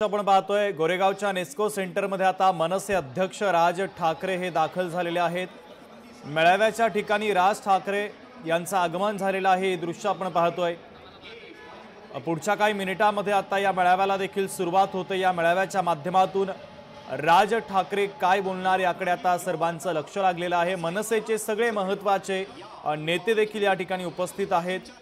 आपण पाहतोय गोरेगावच्या नेस्को सेंटरमध्ये आता मनसे अध्यक्ष राज ठाकरे हे दाखल झालेले आहेत। मेळाव्याच्या ठिकाणी राज ठाकरे यांचं आगमन झालेलं आहे। हे दृश्य आपण पाहतोय। पुढच्या काही मिनिटांमध्ये आता या मेळाव्याला देखील सुरुवात होते। या मेळाव्याच्या माध्यमातून राज ठाकरे काय बोलणार याकडे आता सर्वांचं लक्ष लागलेलं आहे। मनसेचे सगळे महत्त्वाचे नेते देखील या ठिकाणी उपस्थित आहेत।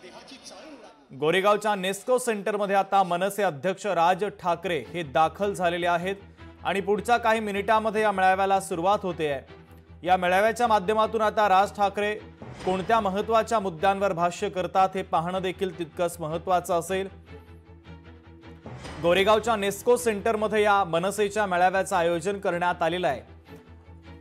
गोरेगावच्या नेस्को सेंटरमध्ये आता मनसे अध्यक्ष राज ठाकरे हे दाखल झालेले आहेत आणि पुढच्या काही मिनिटांमध्ये या मेळाव्याला सुरुवात होते आहे। या मेळाव्याच्या माध्यमातून आता राज ठाकरे कोणत्या महत्त्वाच्या मुद्द्यांवर भाष्य करतात हे पाहणं देखील तितकंच महत्त्वाचं असेल। गोरेगावच्या नेस्को सेंटरमध्ये या मनसेच्या मेळाव्याचं आयोजन करण्यात आलेलं आहे।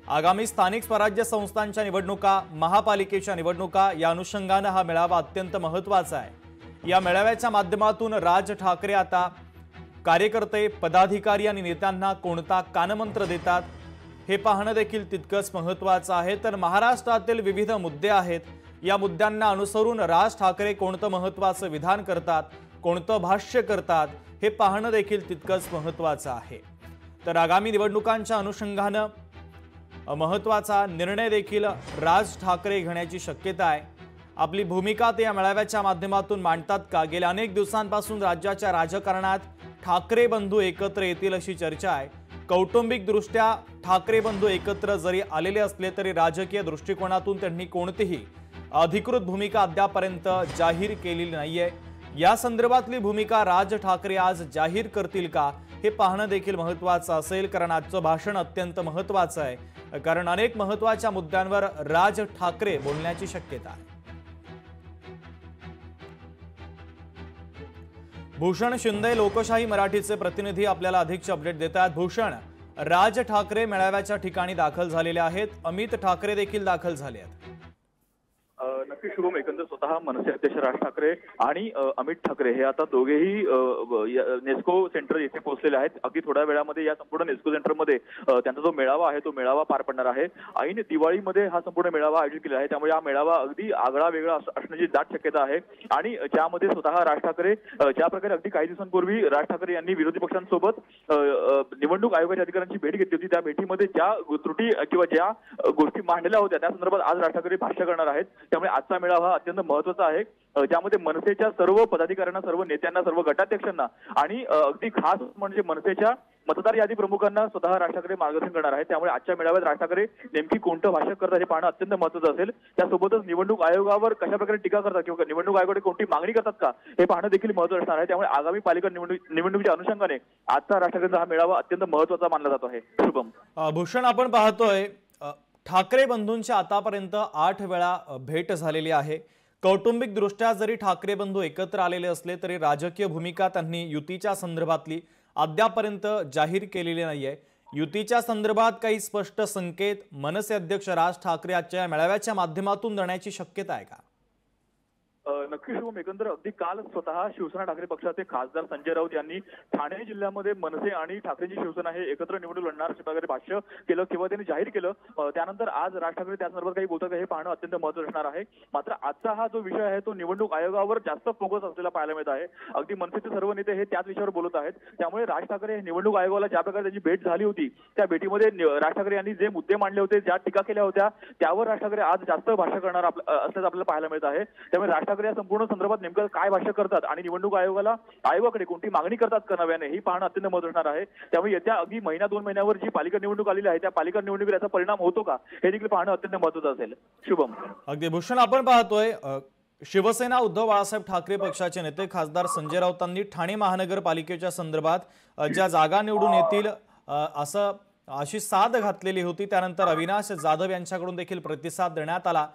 आगामी स्थानिक स्वराज्य संस्थांच्या निवडणुका, महापालिकेच्या निवडणुका या अनुषंगाने हा मेळावा अत्यंत महत्त्वाचा आहे। या मेळाव्याच्या माध्यमातून राज ठाकरे आता कार्यकर्ते, पदाधिकारी आणि नेत्यांना कोणता कानमंत्र देतात हे पाहणं देखील तितकंच महत्त्वाचं आहे। तर महाराष्ट्रातील विविध मुद्दे आहेत, या मुद्द्यांना अनुसरून राज ठाकरे कोणतं महत्त्वाचं विधान करतात, कोणतं भाष्य करतात हे पाहणं देखील तितकंच महत्त्वाचं आहे। तर आगामी निवडणुकांच्या अनुषंगाने महत्त्वाचा निर्णय देखील राज ठाकरे घेण्याची शक्यता आहे। आपली भूमिका ते या मेळाव्याच्या माध्यमातून मांडतात का? गेल्या अनेक दिवसांपासून राज्याच्या राजकारणात ठाकरे बंधू एकत्र येतील अशी चर्चा आहे। कौटुंबिकदृष्ट्या ठाकरे बंधू एकत्र जरी आलेले असले तरी राजकीय दृष्टिकोनातून त्यांनी कोणतीही अधिकृत भूमिका अद्यापर्यंत जाहीर केलेली नाहीये। या संदर्भातली भूमिका राज ठाकरे आज जाहीर करतील का हे पाहणं देखील महत्त्वाचं असेल, कारण आजचं भाषण अत्यंत महत्त्वाचं आहे, कारण अनेक महत्त्वाच्या मुद्द्यांवर राज ठाकरे बोलण्याची शक्यता आहे। भूषण शिंदे लोकशाही मराठीचे प्रतिनिधी आपल्याला अधिकचे अपडेट देतात। भूषण, राज ठाकरे मेळाव्याच्या ठिकाणी दाखल झालेले आहेत, अमित ठाकरे देखील दाखल झाले आहेत। नक्की शुभम, एकंदर स्वतः मनसे अध्यक्ष राज ठाकरे आणि अमित ठाकरे हे आता दोघेही नेस्को सेंटर येथे पोहोचलेले आहेत। अगदी थोड्या वेळामध्ये या संपूर्ण नेस्को सेंटरमध्ये त्यांचा जो मेळावा आहे तो मेळावा पार पडणार आहे। ऐन दिवाळीमध्ये हा संपूर्ण मेळावा आयोजित केला आहे, त्यामुळे हा मेळावा अगदी आगळा वेगळा असण्याची दाट शक्यता आहे। आणि ज्यामध्ये स्वतः राज ठाकरे ज्या प्रकारे अगदी काही दिवसांपूर्वी राज ठाकरे यांनी विरोधी पक्षांसोबत निवडणूक आयोगाच्या अधिकाऱ्यांची भेट घेतली होती, त्या भेटीमध्ये ज्या त्रुटी किंवा ज्या गोष्टी मांडल्या होत्या त्या संदर्भात आज राज ठाकरे भाष्य करणार आहेत। त्यामुळे आजचा मेळावा हा अत्यंत महत्त्वाचा आहे, ज्यामध्ये मनसेच्या सर्व पदाधिकाऱ्यांना, सर्व नेत्यांना, सर्व गटाध्यक्षांना आणि अगदी खास म्हणजे मनसेच्या मतदार यादी प्रमुखांना स्वतः राज ठाकरे मार्गदर्शन करणार आहेत। त्यामुळे आजच्या मेळाव्यात राज ठाकरे नेमकी कोणतं भाष्य करतात हे पाहणं अत्यंत महत्त्वाचं असेल। त्यासोबतच निवडणूक आयोगावर कशा प्रकारे टीका करतात किंवा निवडणूक आयोगाकडे कोणती मागणी करतात का हे पाहणं देखील महत्त्वाचं असणार आहे। त्यामुळे आगामी पालिका निवडणुकीच्या अनुषंगाने आजचा राज ठाकरेंचा हा मेळावा अत्यंत महत्त्वाचा मानला जातो आहे। शुभम, भूषण, आपण पाहतोय ठाकरे बंधूंची आतापर्यंत 8 वेळा भेट झालेली आहे। कौटुंबिक दृष्ट्या जरी ठाकरे बंधू एकत्र आलेले असले तरी राजकीय भूमिका त्यांनी युतीच्या संदर्भातली अद्यापर्यंत जाहीर केलेली नाहीये। युतीच्या संदर्भात काही स्पष्ट संकेत मनसे अध्यक्ष राज ठाकरे आजच्या मेळाव्याच्या माध्यमातून देण्याची शक्यता आहे का? नक्की शुभम, एकंदर अगदी काल स्वतः शिवसेना ठाकरे पक्षाचे खासदार संजय राऊत यांनी ठाणे जिल्ह्यामध्ये मनसे आणि ठाकरेंची शिवसेना हे एकत्र निवडणूक लढणार अशा प्रकारे भाष्य केलं किंवा त्यांनी जाहीर केलं। त्यानंतर आज राज ठाकरे त्या संदर्भात काही बोलतात हे पाहणं अत्यंत महत्त्वाचं असणार आहे। मात्र आजचा हा जो विषय आहे तो निवडणूक आयोगावर जास्त फोकस असलेला पाहायला मिळत आहे। अगदी मनसेचे सर्व नेते हे त्याच विषयावर बोलत आहेत। त्यामुळे राज ठाकरे निवडणूक आयोगाला ज्या प्रकारे त्यांची भेट झाली होती त्या भेटीमध्ये राज ठाकरे यांनी जे मुद्दे मांडले होते, ज्या टीका केल्या होत्या, त्यावर राज ठाकरे आज जास्त भाष्य करणार असल्याचं आपल्याला पाहायला मिळत आहे। त्यामुळे राज ठाकरे या संपूर्ण संदर्भात नेमकं काय भाष्य करतात आणि निवडणूक आयोगाकडे कोणती मागणी करतात का नव्याने ही पाहणं अत्यंत महत्त्वाचं असणार आहे। त्यामुळे येत्या अगदी महिना 2 महिन्यावर जी पालिका निवडणूक आलेली आहे त्या पालिका निवडणुकीवर याचा परिणाम होतो का हे देखील पाहणं अत्यंत महत्त्वाचं असेल। शुभम, अगदी भूषण, आपण पाहतोय शिवसेना उद्धव बाळासाहेब ठाकरे पक्षाचे नेते खासदार संजय राऊतांनी ठाणे महानगरपालिकेच्या संदर्भात ज्या जागा निवडून येतील अशी साद घातलेली होती। त्यानंतर अविनाश जाधव यांच्याकडून देखील प्रतिसाद देण्यात आला।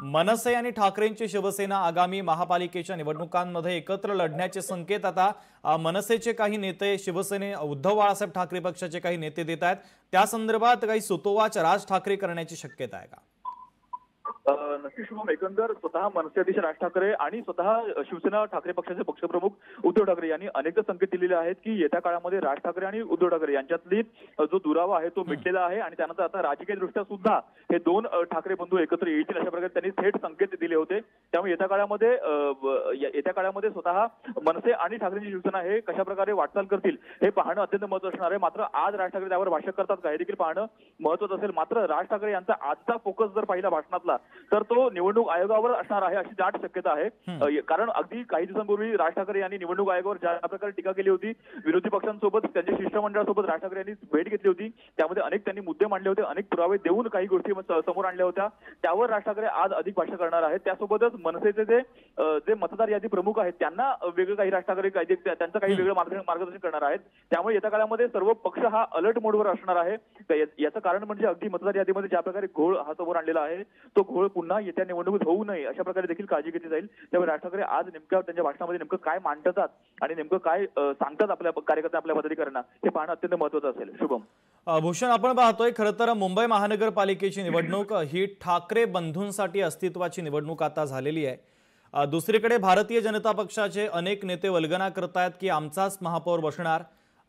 मनसे आणि ठाकरेंची शिवसेना आगामी महापालिकेच्या निवडणुकांमध्ये एकत्र लढण्याचे संकेत आता मनसेचे काही नेते शिवसेने उद्धव बाळासाहेब ठाकरे पक्षाचे काही नेते देत आहेत। त्या संदर्भात काही सुतोवाच राज ठाकरे करण्याची शक्यता आहे का? नक्की शुभम, एकंदर स्वतः मनसे अध्यक्ष राज ठाकरे आणि स्वतः शिवसेना ठाकरे पक्षाचे पक्षप्रमुख उद्धव ठाकरे यांनी अनेकदा संकेत दिलेले आहेत की येत्या काळामध्ये राज ठाकरे आणि उद्धव ठाकरे यांच्यातली जो दुरावा आहे तो मिटलेला आहे आणि त्यानंतर आता राजकीय दृष्ट्या सुद्धा हे दोन ठाकरे बंधू एकत्र येतील अशा प्रकारे त्यांनी थेट संकेत दिले होते. त्यामुळे येत्या काळामध्ये स्वतः मनसे आणि ठाकरेंची शिवसेना हे कशा प्रकारे वाटचाल करतील हे पाहणं अत्यंत महत्त्वाचं असणार आहे. मात्र आज राज ठाकरे त्यावर भाष्य करतात का हे देखील पाहणं महत्त्वाचं असेल. मात्र राज ठाकरे यांचा आजचा फोकस जर पाहिला भाषणातला तर तो निवडणूक आयोगावर असणार आहे अशी दाट शक्यता आहे. कारण अगदी काही दिवसांपूर्वी राज ठाकरे यांनी निवडणूक आयोगावर ज्या प्रकारे टीका केली होती, विरोधी पक्षांसोबत त्यांच्या शिष्टमंडळासोबत राज ठाकरे यांनी भेट घेतली होती, त्यामध्ये अनेक त्यांनी मुद्दे मांडले होते, अनेक पुरावे देऊन काही गोष्टी समोर आणल्या होत्या. त्यावर राज ठाकरे आज अधिक भाष्य करणार आहेत. त्यासोबतच मनसेचे जे मतदार यादी प्रमुख आहेत त्यांना वेगळं काही राज ठाकरे त्यांचं काही वेगळं मार्गदर्शन करणार आहेत. त्यामुळे येत्या काळामध्ये सर्व पक्ष हा अलर्ट मोडवर असणार आहे. याचं कारण म्हणजे अगदी मतदार यादीमध्ये ज्या प्रकारे घोळ हा समोर आणलेला आहे तो घोळ पुन्हा येत्या निवडणुकीत होऊ नये अशा प्रकारे देखील काळजी घेतली जाईल. त्यामुळे राज ठाकरे आज नेमक्या त्यांच्या भाषणामध्ये नेमकं काय मांडतात आणि नेमकं काय सांगतात आपल्या कार्यकर्त्यांना, आपल्या पदाधिकाऱ्यांना हे पाहणं अत्यंत महत्त्वाचं असेल. शुभम. भूषण, आपण पाहतोय खरं तर मुंबई महानगरपालिकेची निवडणूक ही ठाकरे बंधूंसाठी अस्तित्वाची निवडणूक आता झालेली आहे. दुसरीकडे भारतीय जनता पक्षाचे अनेक नेते वल्गना करतायत की आमचाच महापौर बसणार.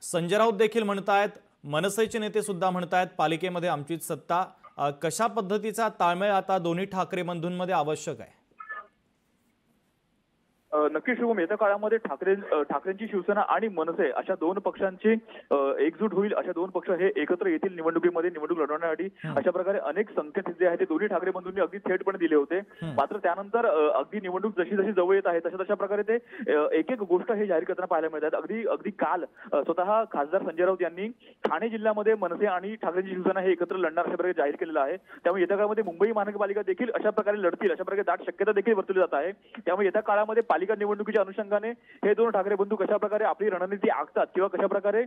संजय राऊत देखील म्हणतायत, मनसेचे नेते सुद्धा म्हणतायत पालिकेमध्ये आमचीच सत्ता. कशा पद्धतीचा ताळमेळ आता दोन्ही ठाकरे बंधूंमध्ये आवश्यक आहे? नक्की शुभम, येत्या काळामध्ये ठाकरेंची शिवसेना आणि मनसे अशा दोन पक्षांची एकजूट होईल. अशा दोन पक्ष हे एकत्र येतील निवडणुकीमध्ये, निवडणूक लढवण्यासाठी अशा प्रकारे अनेक संकेत जे आहेत ते दोन्ही ठाकरे बंधूंनी अगदी थेटपणे दिले होते. मात्र त्यानंतर अगदी निवडणूक जशी जशी जवळ येत आहे तशा प्रकारे ते एक एक गोष्ट हे जाहीर करताना पाहायला मिळतात. अगदी काल स्वतः खासदार संजय राऊत यांनी ठाणे जिल्ह्यामध्ये मनसे आणि ठाकरेंची शिवसेना हे एकत्र लढणार अशा प्रकारे जाहीर केलेलं आहे. त्यामुळे येत्या काळामध्ये मुंबई महानगरपालिका देखील अशा प्रकारे लढतील अशा प्रकारे दाट शक्यता देखील वर्तवली जात आहे. त्यामुळे येत्या काळामध्ये पालिका निवडणुकीच्या अनुषंगाने हे दोन ठाकरे बंधू कशा प्रकारे आपली रणनीती आखतात किंवा कशा प्रकारे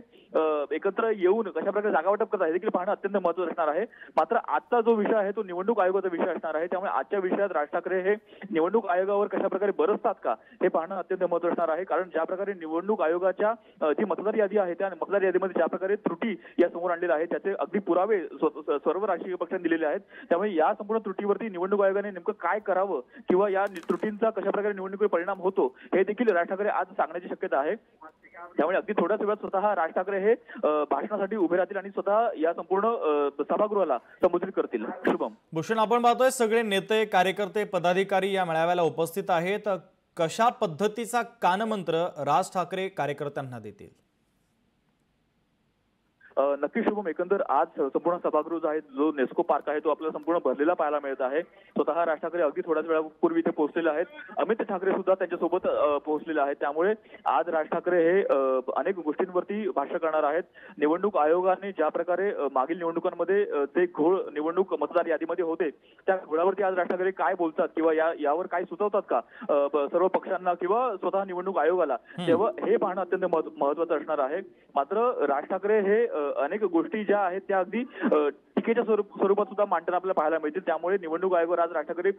एकत्र येऊन कशा प्रकारे जागा वाटप करतात हे देखील पाहणं अत्यंत महत्त्वाचं असणार आहे. मात्र आजचा जो विषय आहे तो निवडणूक आयोगाचा विषय असणार आहे. त्यामुळे आजच्या विषयात राज ठाकरे हे निवडणूक आयोगावर कशा प्रकारे बरसतात का हे पाहणं अत्यंत महत्त्वाचं असणार आहे. कारण ज्या प्रकारे निवडणूक आयोगाच्या जी मतदार यादी आहे त्या मतदार यादीमध्ये ज्या प्रकारे त्रुटी या समोर आणलेल्या आहेत त्याचे अगदी पुरावे सर्व राजकीय पक्षांनी दिलेले आहेत. त्यामुळे या संपूर्ण त्रुटीवरती निवडणूक आयोगाने नेमकं काय करावं किंवा या त्रुटींचा कशा प्रकारे निवडणुकीवर परिणाम होतो हे देखील राज ठाकरे आज सांगण्याची शक्यता आहे. त्यामुळे अगदी थोड्याच वेळात स्वतः राज ठाकरे हे भाषणासाठी उभे राहतील आणि स्वतः या संपूर्ण सभागृहाला संबोधित करतील. शुभम. भूषण, आपण पाहतोय सगळे नेते, कार्यकर्ते, पदाधिकारी या मेळाव्याला उपस्थित आहेत. कशा पद्धतीचा कानमंत्र राज ठाकरे कार्यकर्त्यांना देतील? नक्की शुभम, एकंदर आज संपूर्ण सभागृह जो आहे, जो नेस्को पार्क आहे तो आपल्याला संपूर्ण भरलेला पाहायला मिळत आहे. स्वतः राज ठाकरे अगदी थोड्याच वेळापूर्वी इथे पोहोचलेले आहेत. अमित ठाकरे सुद्धा त्यांच्यासोबत पोहोचलेले आहेत. त्यामुळे आज राज ठाकरे हे अनेक गोष्टींवरती भाष्य करणार आहेत. निवडणूक आयोगाने ज्या प्रकारे मागील निवडणुकांमध्ये ते घोळ निवडणूक मतदार यादीमध्ये होते त्या घोळावरती आज राज ठाकरे काय बोलतात किंवा यावर काय सुचवतात का सर्व पक्षांना किंवा स्वतः निवडणूक आयोगाला, तेव्हा हे पाहणं अत्यंत महत्त्वाचं असणार आहे. मात्र राज ठाकरे हे अनेक गोष्टी ज्या आहेत त्या अगदी टीकेच्या स्वरूपात सुद्धा मांडताना आपल्याला पाहायला मिळतील. त्यामुळे निवडणूक आयोगावर आज राज ठाकरे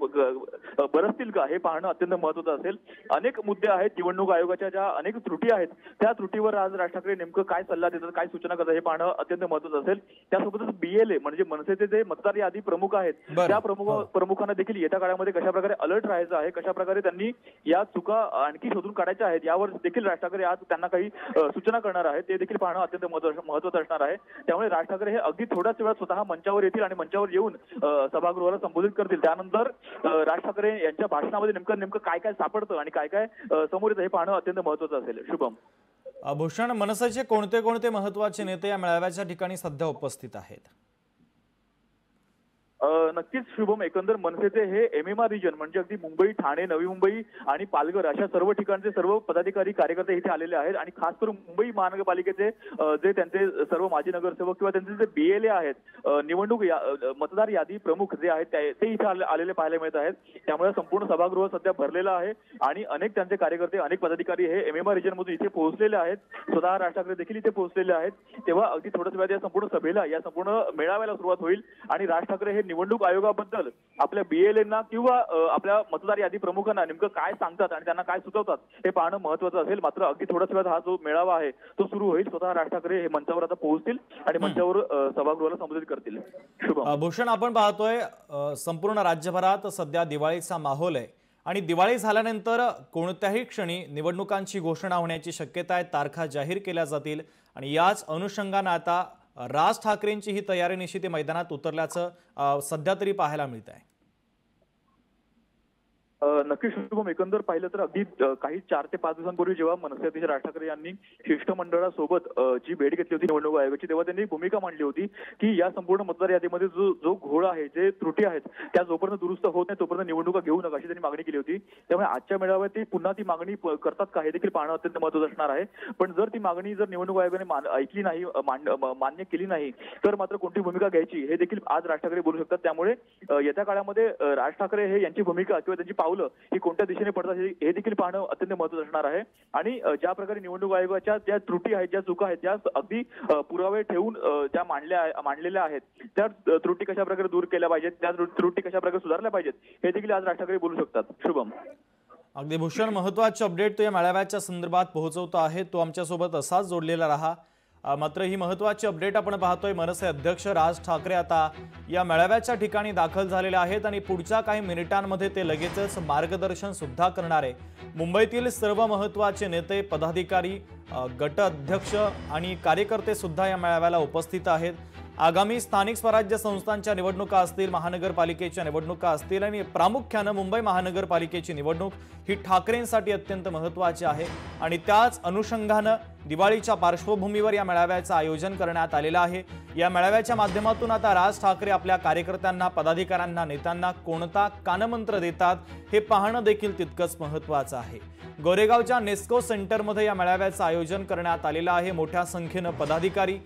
बरसतील का हे पाहणं अत्यंत महत्त्वाचं असेल. अनेक मुद्दे आहेत निवडणूक आयोगाच्या, ज्या अनेक त्रुटी आहेत त्या त्रुटीवर आज राज ठाकरे नेमकं काय सल्ला देतात, काय सूचना करतात हे पाहणं अत्यंत महत्त्वाचं असेल. त्यासोबतच BLA म्हणजे मनसेचे जे मतदार यादी प्रमुख आहेत त्या प्रमुखांना देखील येत्या काळामध्ये कशा प्रकारे अलर्ट राहायचं आहे, कशा प्रकारे त्यांनी या चुका आणखी शोधून काढायच्या आहेत यावर देखील राज ठाकरे आज त्यांना काही सूचना करणार आहेत. ते देखील पाहणं अत्यंत महत्त्वाचं असणार आहे. त्यामुळे राज ठाकरे हे अगदी थोड्याच वेळात स्वतः मंचावर येतील आणि मंचावर येऊन सभागृहाला संबोधित करतील. त्यानंतर राज ठाकरे यांच्या भाषणामध्ये नेमकं काय काय सापडतं आणि काय काय समोर येतं हे पाहणं अत्यंत महत्त्वाचं असेल. शुभम. भूषण, मनसेचे कोणते कोणते महत्त्वाचे नेते या मेळाव्याच्या ठिकाणी सध्या उपस्थित आहेत? नक्कीच शुभम, एकंदर मनसेचे हे MMR रिजन म्हणजे अगदी मुंबई, ठाणे, नवी मुंबई आणि पालघर अशा सर्व ठिकाणचे सर्व पदाधिकारी कार्यकर्ते इथे आलेले आहेत. आणि खास करून मुंबई महानगरपालिकेचे जे त्यांचे सर्व माजी नगरसेवक किंवा त्यांचे जे BLA आहेत, निवडणूक मतदार यादी प्रमुख जे आहेत ते इथे आलेले पाहायला मिळत आहेत. त्यामुळे संपूर्ण सभागृह सध्या भरलेलं आहे आणि अनेक त्यांचे कार्यकर्ते, अनेक पदाधिकारी हे MMR रिजन मधून इथे पोहोचलेले आहेत. स्वतः राज ठाकरे देखील इथे पोहोचलेले आहेत. तेव्हा अगदी थोड्याच वेळात या संपूर्ण सभेला, या संपूर्ण मेळाव्याला सुरुवात होईल आणि राज ठाकरे हे निवडणूक आयोगाबद्दल आपल्या BLAंना किंवा आपल्या मतदार यादी प्रमुखांना नेमकं काय सांगतात आणि त्यांना काय सुचवतात हे पाहणं महत्त्वाचं असेल। मात्र अगदी थोड्याच वेळात हा जो मेळावा आहे तो सुरू होईल। स्वतः राज ठाकरे हे मंचावर आता पोहोचतील आणि मंचावर सभागृहाला संबोधित करतील। शुभम भूषण, आपण पाहतोय संपूर्ण राज्यभरात सध्या दिवाळीचा माहोल आहे आणि दिवाळी झाल्यानंतर कोणत्याही क्षणी निवडणुकांची घोषणा होण्याची शक्यता आहे। तारखा जाहीर केल्या जातील आणि याच अनुषंगाने आता राज ठाकरेंची ही तयारी निश्चित मैदानात उतरल्याचं सध्या तरी पाहायला मिळत आहे। नक्की शुभम, एकंदर पाहिलं तर अगदी काही 4 ते 5 दिवसांपूर्वी जेव्हा मनसे अध्यक्ष राज ठाकरे यांनी शिष्टमंडळासोबत जी भेट घेतली होती निवडणूक आयोगाची, तेव्हा त्यांनी भूमिका मांडली होती की या संपूर्ण मतदार यादीमध्ये जो घोळ आहे, जे त्रुटी आहेत, त्या जोपर्यंत दुरुस्त होत नाही तोपर्यंत निवडणुका घेऊ नका अशी त्यांनी मागणी केली होती। त्यामुळे आजच्या मेळाव्यात ते पुन्हा ती मागणी करतात का हे देखील पाहणं अत्यंत महत्त्वाचं असणार आहे। पण जर ती मागणी जर निवडणूक आयोगाने ऐकली नाही, मान्य केली नाही, तर मात्र कोणती भूमिका घ्यायची हे देखील आज राज ठाकरे बोलू शकतात। त्यामुळे येत्या काळामध्ये राज ठाकरे हे यांची भूमिका किंवा त्यांची पावलं ही कोणत्या दिशेने पडतात हे देखील पाहणं अत्यंत महत्त्वाचं असणार आहे। आणि ज्या प्रकारे निवडणूक आयोगाच्या ज्या त्रुटी आहेत, ज्या चुका आहेत, ज्या अगदी पुरावे ठेवून ज्या मांडलेल्या आहेत, त्या त्रुटी कशा प्रकारे दूर केल्या पाहिजेत, त्या त्रुटी कशा प्रकारे सुधारल्या पाहिजेत हे देखील आज राज ठाकरे बोलू शकतात। शुभम, अगदी भूषण, महत्त्वाचे अपडेट तो या मेळाव्याच्या संदर्भात पोहोचवतो आहे, तो आमच्यासोबत असाच जोडलेला रहा। मात्र ही महत्त्वाची अपडेट आपण पाहतोय, मनसे अध्यक्ष राज ठाकरे आता या मेळाव्याच्या ठिकाणी दाखल झालेले आहेत आणि पुढच्या काही मिनिटांमध्ये ते लगेचच मार्गदर्शन सुद्धा करणार आहे। मुंबईतील सर्व महत्त्वाचे नेते, पदाधिकारी, गट अध्यक्ष आणि कार्यकर्ते सुद्धा या मेळाव्याला उपस्थित आहेत। आगामी स्थानिक स्वराज्य संस्थांच्या निवडणुका असतील, महानगरपालिकेच्या निवडणुका असतील आणि प्रामुख्याने मुंबई महानगरपालिकेची निवडणूक ही ठाकरेंसाठी अत्यंत महत्त्वाची आहे आणि त्याच अनुषंगाने दिवाळीच्या पार्श्वभूमीवर या मेळाव्याचं आयोजन करण्यात आलेलं आहे। या मेळाव्याच्या माध्यमातून आता राज ठाकरे आपल्या कार्यकर्त्यांना, पदाधिकाऱ्यांना, नेत्यांना कोणता कानमंत्र देतात हे पाहणं देखील तितकंच महत्त्वाचं आहे। गोरेगावच्या नेस्को सेंटरमध्ये या मेळाव्याचं आयोजन करण्यात आलेलं आहे। मोठ्या संख्येने पदाधिकारी,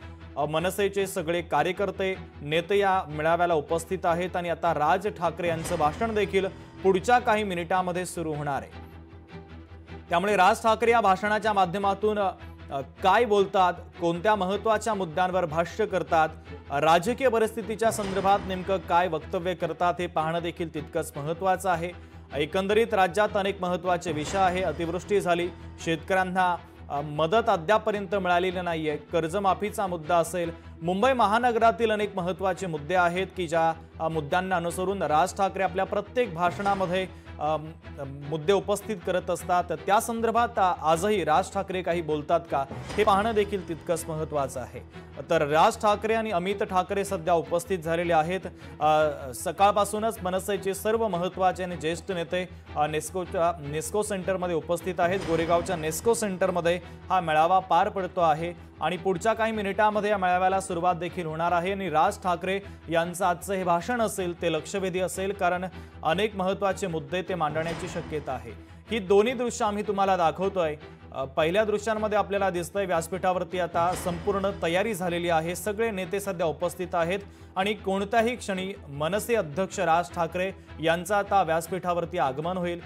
मनसेचे सगळे कार्यकर्ते, नेते या मेळाव्याला उपस्थित आहेत आणि आता राज ठाकरे यांचं भाषण देखील पुढच्या काही मिनिटांमध्ये सुरू होणार आहे। त्यामुळे राज ठाकरे या भाषणाच्या माध्यमातून काय बोलतात, कोणत्या महत्त्वाच्या मुद्द्यांवर भाष्य करतात, राजकीय परिस्थितीच्या संदर्भात नेमकं काय वक्तव्य करतात हे पाहणं देखील तितकंच महत्त्वाचं आहे। एकंदरीत राज्यात अनेक महत्त्वाचे विषय आहे। अतिवृष्टी झाली, शेतकऱ्यांना मदत अद्यापर्यंत मिळालेली नाहीये, कर्जमाफीचा मुद्दा असेल, मुंबई महानगरातील अनेक महत्त्वाचे मुद्दे आहेत की ज्या मुद्द्यांना अनुसरून राज ठाकरे आपल्या प्रत्येक भाषणामध्ये मुद्दे उपस्थित करत असतात। त्या संदर्भात आजही राज ठाकरे काही बोलतात का हे पाहणं देखील तितकंच महत्त्वाचं आहे। तर राज ठाकरे आणि अमित ठाकरे सध्या उपस्थित झालेले आहेत। सकाळपासूनच मनसेचे सर्व महत्त्वाचे आणि ज्येष्ठ नेते नेस्को सेंटरमध्ये उपस्थित आहेत। गोरेगावच्या नेस्को सेंटरमध्ये हा मेळावा पार पडतो आहे आणि पुढच्या काही मिनिटांमध्ये या मेळाव्याला सुरुवात देखील होणार आहे आणि राज ठाकरे यांचं आजचं हे भाषण असेल ते लक्षवेधी असेल, कारण अनेक महत्त्वाचे मुद्दे ते मांडण्याची शक्यता आहे। ही दोन्ही दृश्य आम्ही तुम्हाला दाखवतोय। पहिल्या दृश्यांमध्ये आपल्याला दिसतंय व्यासपीठावरती आता संपूर्ण तयारी झालेली आहे, सगळे नेते सध्या उपस्थित आहेत आणि कोणत्याही क्षणी मनसे अध्यक्ष राज ठाकरे यांचं आता व्यासपीठावरती आगमन होईल।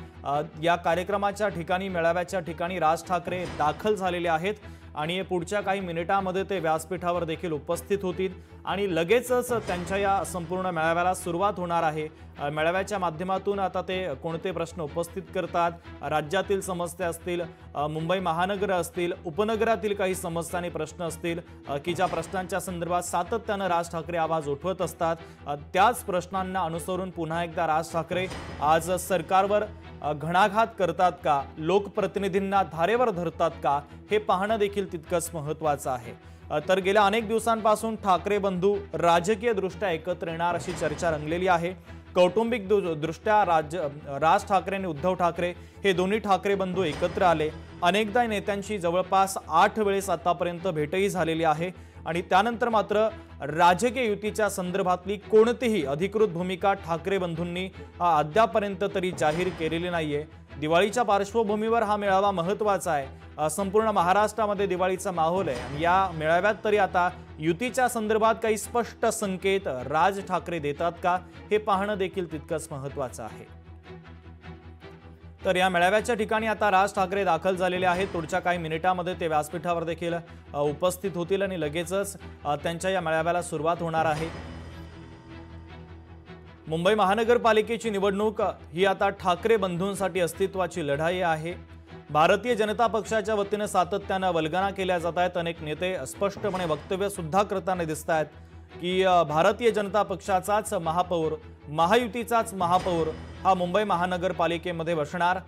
या कार्यक्रमाच्या ठिकाणी, मेळाव्याच्या ठिकाणी राज ठाकरे दाखल झालेले आहेत आणि पुढच्या काही मिनिटांमध्ये ते व्यासपीठावर देखील उपस्थित होतील आणि लगेचच त्यांच्या या संपूर्ण मेळाव्याला सुरुवात होणार आहे। मेळाव्याच्या माध्यमातून आता ते कोणते प्रश्न उपस्थित करतात, राज्यातील समस्या असतील, मुंबई महानगर असतील, उपनगरातील काही समस्या आणि प्रश्न असतील की ज्या प्रश्नांच्या संदर्भात सातत्याने राज ठाकरे आवाज उठवत असतात, त्याच प्रश्नांना अनुसरून पुन्हा एकदा राज ठाकरे आज सरकारवर घणाघात करतात का, लोकप्रतिनिधींना धारेवर धरतात का हे पाहणं देखील तितकंच महत्त्वाचं आहे। तर गेल्या अनेक दिवसांपासून ठाकरे बंधू राजकीय दृष्ट्या एकत्र येणार अशी चर्चा रंगलेली आहे। कौटुंबिक दृष्ट्या राज ठाकरे आणि उद्धव ठाकरे हे दोन्ही ठाकरे बंधू एकत्र आले। अनेकदा नेत्यांची जवळपास 8 वेळेस आतापर्यंत भेटही झालेली आहे आणि त्यानंतर मात्र राजकीय युतीच्या संदर्भातली कोणतीही अधिकृत भूमिका ठाकरे बंधूंनी अद्यापर्यंत तरी जाहीर केलेली नाहीये। दिवाळीच्या पार्श्वभूमीवर हा मेळावा महत्त्वाचा आहे। संपूर्ण महाराष्ट्रामध्ये दिवाळीचा माहोल आहे आणि या मेळाव्यात तरी आता युतीच्या संदर्भात काही स्पष्ट संकेत राज ठाकरे देतात का हे पाहणं देखील तितकंच महत्त्वाचं आहे। तर या मेळाव्याच्या ठिकाणी आता राज ठाकरे दाखल झालेले आहेत। पुढच्या काही मिनिटांमध्ये ते व्यासपीठावर देखील उपस्थित होतील आणि लगेचच त्यांच्या या मेळाव्याला सुरुवात होणार आहे। मुंबई महानगरपालिकेची निवडणूक ही आता ठाकरे बंधूंसाठी अस्तित्वाची लढाई आहे। भारतीय जनता पक्षाच्या वतीने सातत्याने वल्गना केल्या जात आहेत। अनेक नेते स्पष्टपणे वक्तव्य सुद्धा करताना दिसत आहेत की भारतीय जनता पक्षाचाच महापौर, महायुतीचाच महापौर हा मुंबई महानगरपालिकेमध्ये बसणार।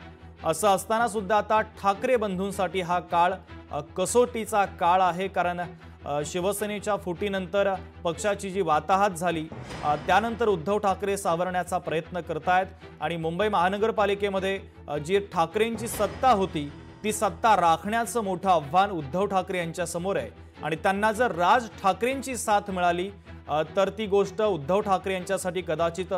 असं असताना सुद्धा आता ठाकरे बंधूंसाठी हा काळ कसोटीचा काळ आहे, कारण शिवसेनेच्या फुटीनंतर पक्षाची जी वाताहत झाली त्यानंतर उद्धव ठाकरे सावरण्याचा प्रयत्न करतायत आणि मुंबई महानगरपालिकेमध्ये जी ठाकरेंची सत्ता होती ती सत्ता राखण्याचं मोठं आव्हान उद्धव ठाकरे यांच्या समोर आहे। आणि त्यांना जर राज ठाकरेंची साथ मिळाली तर ती गोष्ट उद्धव ठाकरे यांच्यासाठी कदाचित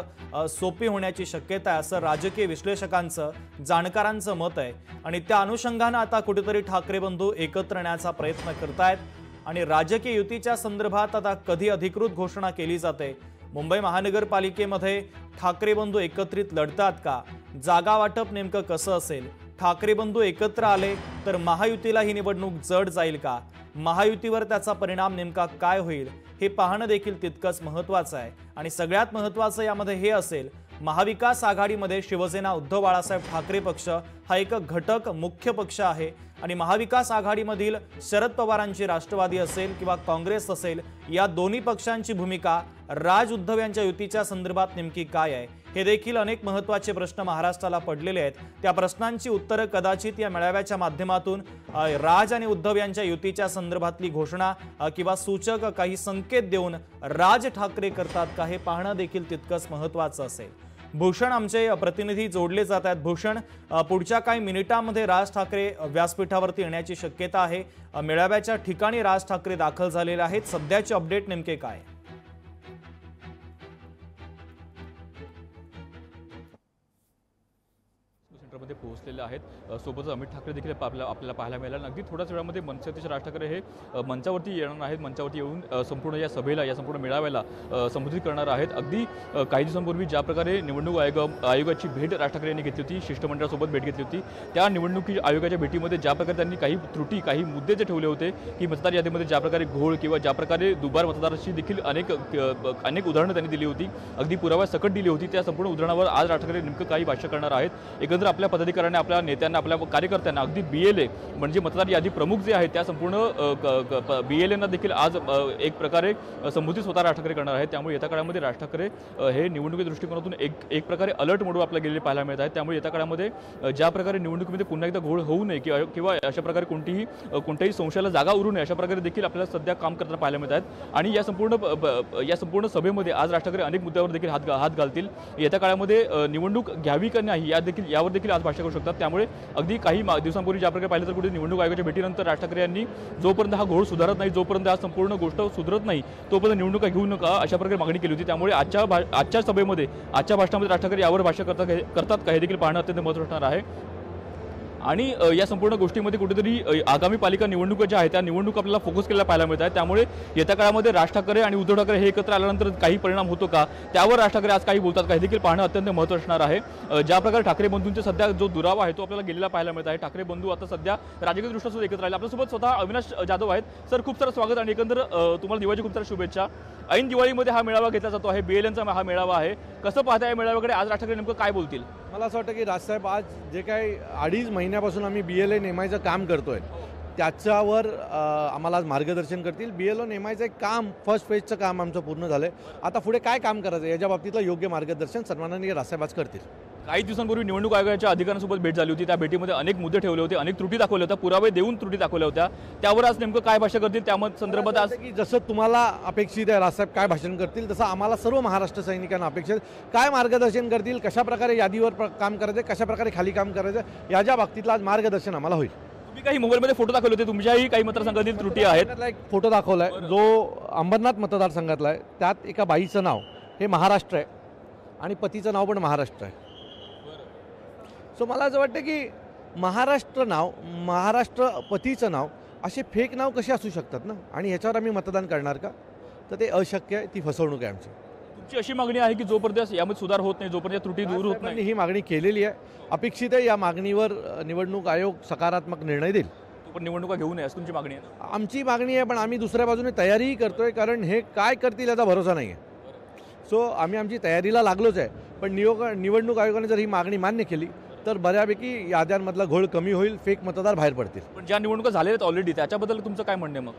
सोपी होण्याची शक्यता आहे, असं राजकीय विश्लेषकांचं, जाणकारांचं मत आहे। आणि त्या अनुषंगाने आता कुठेतरी ठाकरे बंधू एकत्र येण्याचा प्रयत्न करतायत आणि राजकीय युतीच्या संदर्भात आता कधी अधिकृत घोषणा केली जाते। मुंबई महानगरपालिकेमध्ये ठाकरे बंधू एकत्रित लढतात का? जागा वाटप नेमकं कसं असेल? ठाकरे बंधू एकत्र आले तर महायुतीला ही निवडणूक जड जाईल का? महायुतीवर त्याचा परिणाम नेमका काय होईल हे पाहणं देखील तितकंच महत्त्वाचं आहे। आणि सगळ्यात महत्त्वाचं यामध्ये हे असेल, महाविकास आघाडीमध्ये शिवसेना उद्धव बाळासाहेब ठाकरे पक्ष हा एक घटक मुख्य पक्ष आहे आणि महाविकास आघाडीमधील शरद पवारांची राष्ट्रवादी असेल किंवा काँग्रेस असेल, या दोन्ही पक्षांची भूमिका राज उद्धव यांच्या युतीच्या संदर्भात नेमकी काय आहे हे देखील अनेक महत्त्वाचे प्रश्न महाराष्ट्राला पडलेले आहेत। त्या प्रश्नांची उत्तरं कदाचित या मेळाव्याच्या माध्यमातून राज आणि उद्धव यांच्या युतीच्या संदर्भातली घोषणा किंवा सूचक काही संकेत देऊन राज ठाकरे करतात का हे पाहणं देखील तितकंच महत्त्वाचं असेल। भूषण आमचे प्रतिनिधी जोडले जात आहेत। भूषण, पुढच्या काही मिनिटांमध्ये राज ठाकरे व्यासपीठावरती येण्याची शक्यता आहे। मेळाव्याच्या ठिकाणी राज ठाकरे दाखल झालेले आहेत। सध्याचे अपडेट नेमके काय? मध्ये पोहोचलेले आहेत। सोबतच अमित ठाकरे देखील आपल्याला पाहायला मिळाला। अगदी थोड्याच वेळामध्ये मनसे अध्यक्ष राज ठाकरे हे मंचावरती येणार आहेत। मंचावरती येऊन संपूर्ण या सभेला, या संपूर्ण मेळाव्याला संबोधित करणार आहेत। अगदी काही दिवसांपूर्वी ज्या प्रकारे निवडणूक आयोगाची भेट राज ठाकरे यांनी घेतली होती, शिष्टमंडळासोबत भेट घेतली होती, त्या निवडणुकी आयोगाच्या भेटीमध्ये ज्या प्रकारे त्यांनी काही त्रुटी, काही मुद्दे जे ठेवले होते की मतदार यादीमध्ये ज्या प्रकारे घोळ किंवा ज्या प्रकारे दुबार मतदाराची देखील अनेक उदाहरणं त्यांनी दिली होती, अगदी पुराव्या सकट दिली होती, त्या संपूर्ण उदाहरणावर आज राज ठाकरे नेमकं काही भाष्य करणार आहेत। एकंदर आपल्या पदाधिकाऱ्यांना, आपल्या नेत्यांना, आपल्या कार्यकर्त्यांना, अगदी BLA म्हणजे मतदार यादी प्रमुख जे आहेत त्या संपूर्ण BLAंना देखील आज एक प्रकारे संबोधित स्वतः राज ठाकरे करणार आहेत। त्यामुळे येत्या काळामध्ये राज ठाकरे हे निवडणुकीच्या दृष्टिकोनातून एक प्रकारे अलर्ट मोडवर आपल्याला गेलेले पाहायला मिळत आहेत। त्यामुळे येत्या काळामध्ये ज्या प्रकारे निवडणुकीमध्ये पुन्हा एकदा घोळ होऊ नये किंवा अशा प्रकारे कोणत्याही संशयाला जागा उरू नये अशा प्रकारे देखील आपल्याला सध्या काम करताना पाहायला मिळत आहेत। आणि या संपूर्ण सभेमध्ये आज राज ठाकरे अनेक मुद्द्यावर देखील हात घालतील। येत्या काळामध्ये निवडणूक घ्यावी का नाही यावर देखील आज भाष्य करू शकतात। त्यामुळे अगदी काही दिवसांपूर्वी ज्या प्रकारे पाहिलं तर कुठे निवडणूक आयोगाच्या भेटीनंतर राज ठाकरे यांनी जोपर्यंत हा घोळ सुधारत नाही, जोपर्यंत हा संपूर्ण गोष्ट सुधारत नाही, तोपर्यंत निवडणुका घेऊ नका अशा प्रकारे मागणी केली होती। त्यामुळे आजच्या सभेमध्ये, आजच्या भाषणामध्ये राज ठाकरे यावर भाष्य करतात का हे देखील पाहणं अत्यंत महत्त्वाचं असणार आहे। आणि या संपूर्ण गोष्टीमध्ये कुठेतरी आगामी पालिका निवडणुका ज्या आहेत त्या निवडणूक आपल्याला फोकस केलेला पाहायला मिळत आहे। त्यामुळे येत्या काळामध्ये राज ठाकरे आणि उद्धव ठाकरे हे एकत्र आल्यानंतर काही परिणाम होतो का, त्यावर राज ठाकरे आज काही बोलतात का हे देखील पाहणं अत्यंत महत्त्वाचं असणार आहे। ज्या प्रकारे ठाकरे बंधूंचे सध्या जो दुरावा आहे तो आपल्याला गेलेला पाहायला मिळत आहे। ठाकरे बंधू आता सध्या राजकीयदृष्ट्या सुद्धा एकत्र राहिले। आपल्यासोबत स्वतः अविनाश जाधव आहेत। सर, खूप सारं स्वागत आणि एकंदर तुम्हाला दिवाळीची खूप साऱ्या शुभेच्छा। ऐन दिवाळीमध्ये हा मेळावा घेतला जातो आहे, BLAंचा हा मेळावा आहे। कसं पाहताय या मेळाव्याकडे? आज राज ठाकरे नेमकं काय बोलतील? मला असं वाटतं की राजसाहेब आज जे काही 2.5 महिन्यापासून आम्ही BLA नेमायचं काम करतोय त्याच्यावर आम्हाला आज मार्गदर्शन करतील। BLA नेमायचं एक काम, फर्स्ट फेजचं काम आमचं पूर्ण झालंय। आता पुढे काय काम करायचं याच्या बाबतीतलं योग्य मार्गदर्शन सन्माननीय राजसाहेब आज करतील। काही दिवसांपूर्वी निवडणूक आयोगाच्या अधिकाऱ्यांसोबत भेट झाली होती। त्या भेटीमध्ये अनेक मुद्दे ठेवले होते, अनेक त्रुटी दाखवल्या होत्या, पुरावे देऊन त्रुटी दाखवल्या होत्या। त्यावर आज नेमकं काय भाष्य करतील त्या संदर्भात? आज की जसं तुम्हाला अपेक्षित आहे राजसाहेब काय भाषण करतील, तसं आम्हाला सर्व महाराष्ट्र सैनिकांना अपेक्षित काय मार्गदर्शन करतील, कशा प्रकारे यादीवर काम करायचं, कशा प्रकारे खाली काम करायचं याच्या बाबतीतलं आज मार्गदर्शन आम्हाला होईल। तुम्ही काही मोबाईलमध्ये फोटो दाखवले होते, तुमच्याही काही मतदारसंघातील त्रुटी आहेत। एक फोटो दाखवलाय जो अंबरनाथ मतदारसंघातला आहे। त्यात एका बाईचं नाव हे महाराष्ट्र आहे आणि पतीचं नाव पण महाराष्ट्र आहे। सो मला असं वाटतं की महाराष्ट्र पतीचं नाव असे फेक नाव कसे असू शकतात ना, आणि ह्याच्यावर आम्ही मतदान करणार का? तर ते अशक्य आहे, ती फसवणूक आहे आमची। तुमची अशी मागणी आहे की जोपर्यंत यामध्ये सुधार होत नाही, जोपर्यंत त्रुटी दूर होत नाही, ही मागणी केलेली आहे, अपेक्षित आहे या मागणीवर निवडणूक आयोग सकारात्मक निर्णय देईल। पण निवडणुका घेऊ नये अशी तुमची मागणी आहे? आमची मागणी आहे, पण आम्ही दुसऱ्या बाजूने तयारीही करतोय, कारण हे काय करतील याचा भरोसा नाही आहे। सो आम्ही आमची तयारीला लागलोच आहे. पण निवडणूक आयोगाने जर ही मागणी मान्य केली तर बऱ्यापैकी याद्यांमधला घोळ कमी होईल, फेक मतदार बाहेर पडतील. पण ज्या निवडणुका झालेल्या आहेत ऑलरेडी त्याच्याबद्दल तुमचं काय म्हणणं आहे मग?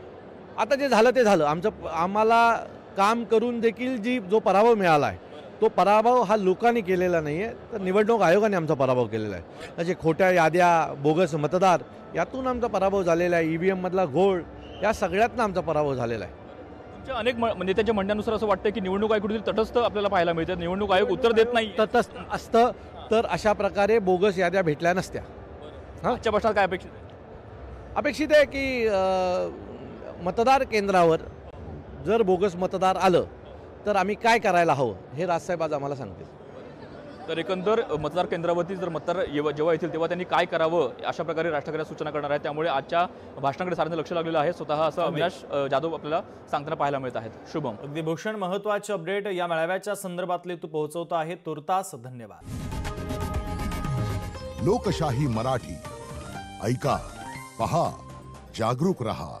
आता जे झालं ते झालं. आम्हाला काम करून देखील जो पराभव मिळाला आहे तो पराभव हा लोकांनी केलेला नाही आहे, तर निवडणूक आयोगाने आमचा पराभव केलेला आहे. त्याचे खोट्या याद्या, बोगस मतदार यातून आमचा पराभव झालेला आहे. EVM मधला घोळ या सगळ्यातनं आमचा पराभव झालेला आहे. तुमच्या अनेक नेत्यांच्या म्हणण्यानुसार असं वाटतं की निवडणूक आयोग कुठेतरी तटस्थ आपल्याला पाहायला मिळते, निवडणूक आयोग उत्तर देत नाही. तटस्थ असतं तर अशा प्रकारे बोगस याद्या भेटल्या नसत्या. आजच्या भाषणात काय अपेक्षित आहे? अपेक्षित आहे की मतदार केंद्रावर जर बोगस मतदार आलं तर आम्ही काय करायला हवं हे राजसाहेब आज आम्हाला सांगतील. तर एकंदर मतदार केंद्रावरती जर मतदार जेव्हा येतील तेव्हा त्यांनी काय करावं अशा प्रकारे राज ठाकरे सूचना करणार आहेत. त्यामुळे आजच्या भाषणाकडे साऱ्यांचं लक्ष लागलेलं आहे. स्वतः असं अविनाश जाधव आपल्याला सांगताना पाहायला मिळत आहेत. शुभम. अगदी भूषण, महत्त्वाचे अपडेट या मेळाव्याच्या संदर्भातले तू पोहोचवतो आहे. तुर्तास धन्यवाद. लोकशाही मराठी ऐका, पहा, जागरूक रहा.